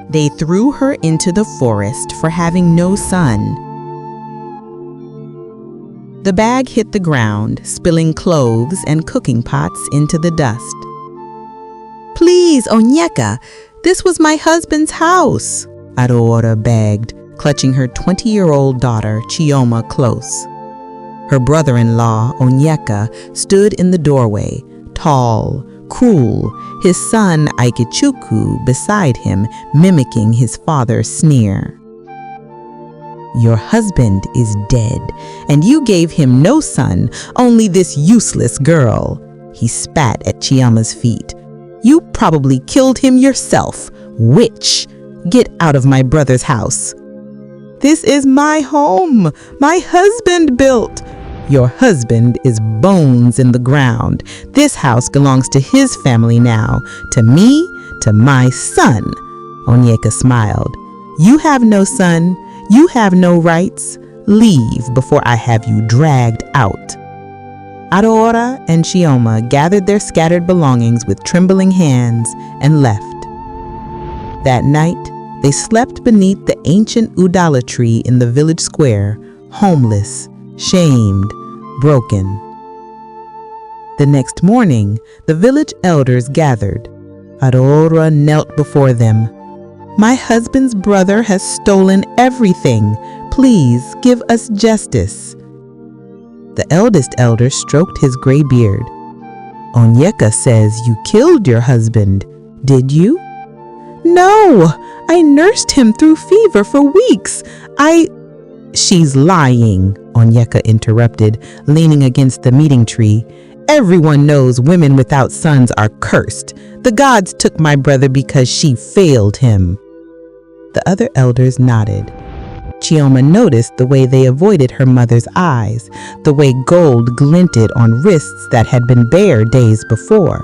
They threw her into the forest for having no son. The bag hit the ground, spilling clothes and cooking pots into the dust. "Please, Onyeka, this was my husband's house," Adaora begged, clutching her 20-year-old daughter, Chioma, close. Her brother-in-law, Onyeka, stood in the doorway, tall, cruel, his son Ikechukwu beside him, mimicking his father's sneer. "Your husband is dead, and you gave him no son, only this useless girl." He spat at Chioma's feet. "You probably killed him yourself, witch! Get out of my brother's house." "This is my home, my husband built." "Your husband is bones in the ground. This house belongs to his family now, to me, to my son." Onyeka smiled. "You have no son. You have no rights. Leave before I have you dragged out." Adaora and Chioma gathered their scattered belongings with trembling hands and left. That night, they slept beneath the ancient udala tree in the village square, homeless, shamed, broken. The next morning, the village elders gathered. Adaora knelt before them. "My husband's brother has stolen everything. Please give us justice." The eldest elder stroked his gray beard. "Onyeka says you killed your husband. Did you?" "No, I nursed him through fever for weeks. "She's lying," Onyeka interrupted, leaning against the meeting tree. "Everyone knows women without sons are cursed. The gods took my brother because she failed him." The other elders nodded. Chioma noticed the way they avoided her mother's eyes, the way gold glinted on wrists that had been bare days before.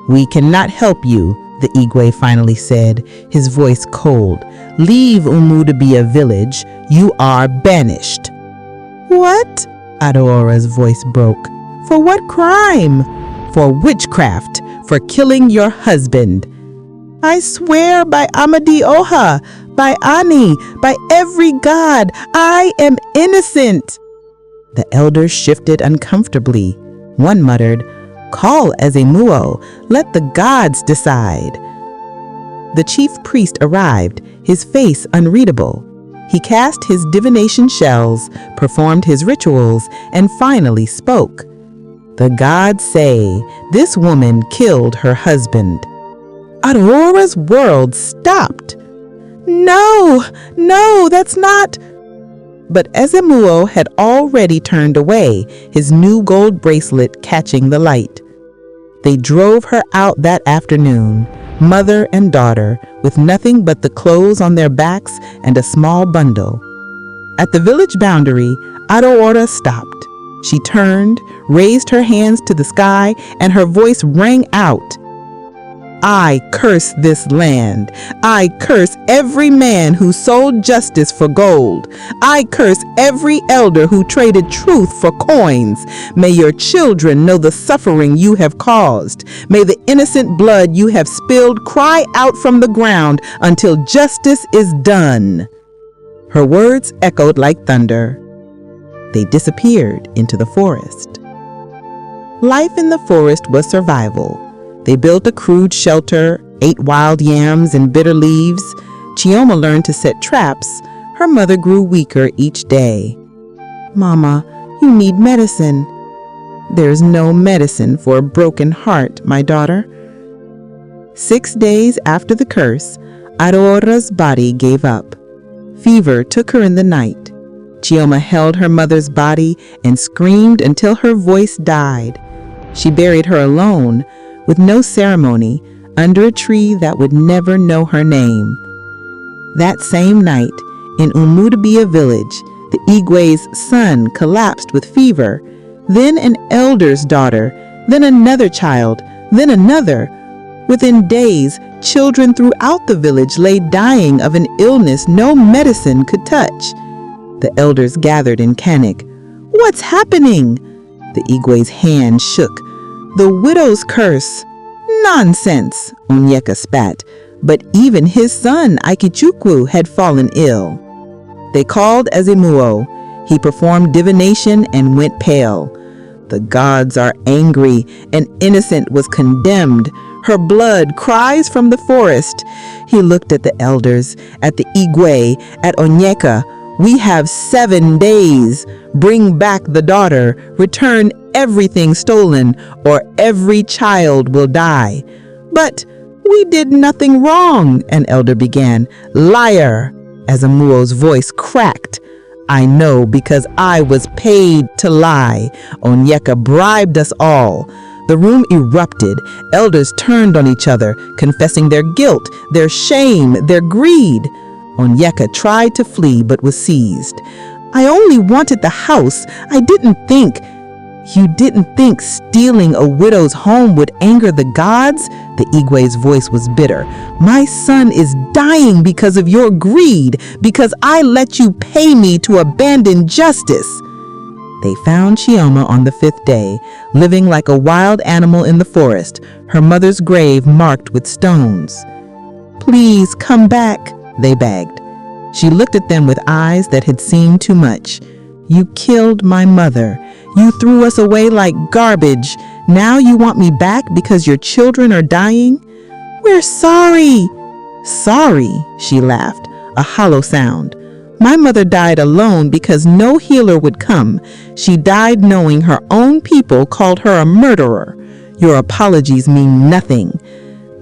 "We cannot help you," the Igwe finally said, his voice cold. "Leave Umudibia village. You are banished." "What?" Adaora's voice broke. "For what crime?" "For witchcraft, for killing your husband." "I swear by Adaora, by Ani, by every god, I am innocent." The elders shifted uncomfortably. One muttered, "Call Ezemuo, let the gods decide." The chief priest arrived, his face unreadable. He cast his divination shells, performed his rituals, and finally spoke. "The gods say this woman killed her husband." Adaora's world stopped. No, that's not." But Ezemuo had already turned away, his new gold bracelet catching the light. They drove her out that afternoon, mother and daughter, with nothing but the clothes on their backs and a small bundle. At the village boundary, Adaora stopped. She turned, raised her hands to the sky, and her voice rang out. "I curse this land. I curse every man who sold justice for gold. I curse every elder who traded truth for coins. May your children know the suffering you have caused. May the innocent blood you have spilled cry out from the ground until justice is done." Her words echoed like thunder. They disappeared into the forest. Life in the forest was survival. They built a crude shelter, ate wild yams and bitter leaves. Chioma learned to set traps. Her mother grew weaker each day. "Mama, you need medicine." "There's no medicine for a broken heart, my daughter." 6 days after the curse, Adaora's body gave up. Fever took her in the night. Chioma held her mother's body and screamed until her voice died. She buried her alone, with no ceremony, under a tree that would never know her name. That same night, in Umudibia village, the Igwe's son collapsed with fever, then an elder's daughter, then another child, then another. Within days, children throughout the village lay dying of an illness no medicine could touch. The elders gathered in panic. "What's happening?" The Igwe's hand shook. "The widow's curse." Nonsense, Onyeka spat, but even his son Ikichukwu had fallen ill. They called Ezemuo. He performed divination and went pale. The gods are angry. An innocent was condemned. Her blood cries from the forest. He looked at the elders, at the Igwe, at Onyeka. We have 7 days. Bring back the daughter. Return everything stolen, or every child will die. But we did nothing wrong, an elder began. Liar, Ezemuo's voice cracked. I know, because I was paid to lie. Onyeka bribed us all. The room erupted. Elders turned on each other, confessing their guilt, their shame, their greed. Onyeka tried to flee but was seized. I only wanted the house. I didn't think. You didn't think stealing a widow's home would anger the gods? The Igwe's voice was bitter. My son is dying because of your greed, because I let you pay me to abandon justice. They found Chioma on the 5th day, living like a wild animal in the forest, her mother's grave marked with stones. Please come back, they begged. She looked at them with eyes that had seen too much. You killed my mother. You threw us away like garbage. Now you want me back because your children are dying? We're sorry. Sorry, she laughed, a hollow sound. My mother died alone because no healer would come. She died knowing her own people called her a murderer. Your apologies mean nothing.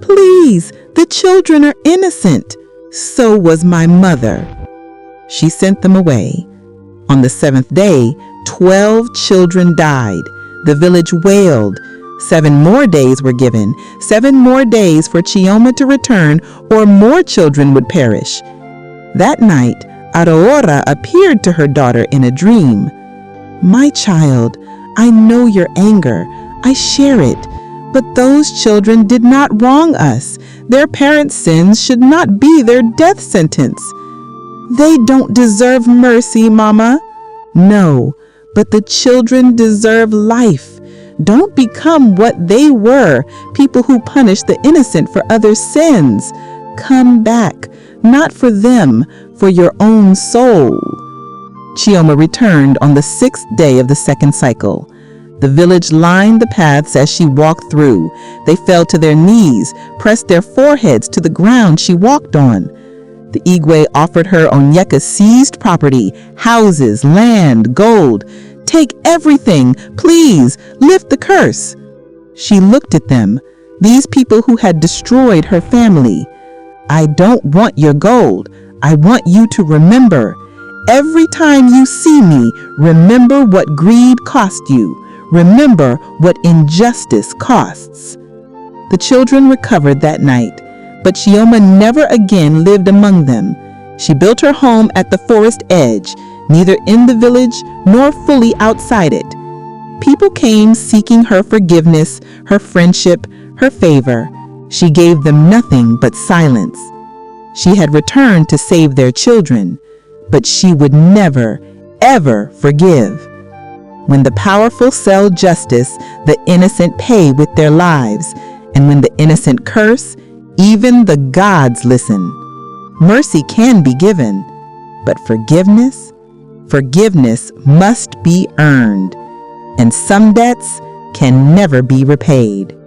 Please, the children are innocent. So was my mother. She sent them away. On the 7th day, 12 children died. The village wailed. 7 more days were given. 7 more days for Chioma to return, or more children would perish. That night, Adaora appeared to her daughter in a dream. My child, I know your anger. I share it. But those children did not wrong us. Their parents' sins should not be their death sentence. They don't deserve mercy, Mama. No, but the children deserve life. Don't become what they were, people who punish the innocent for other sins. Come back, not for them, for your own soul. Chioma returned on the 6th day of the 2nd cycle. The village lined the paths as she walked through. They fell to their knees, pressed their foreheads to the ground she walked on. The Igwe offered her Onyeka's seized property, houses, land, gold. Take everything, please, lift the curse. She looked at them, these people who had destroyed her family. I don't want your gold. I want you to remember. Every time you see me, remember what greed cost you. Remember what injustice costs. The children recovered that night, but Chioma never again lived among them. She built her home at the forest edge, neither in the village nor fully outside it. People came seeking her forgiveness, her friendship, her favor. She gave them nothing but silence. She had returned to save their children, but she would never, ever forgive. When the powerful sell justice, the innocent pay with their lives, and when the innocent curse, even the gods listen. Mercy can be given, but forgiveness must be earned, and some debts can never be repaid.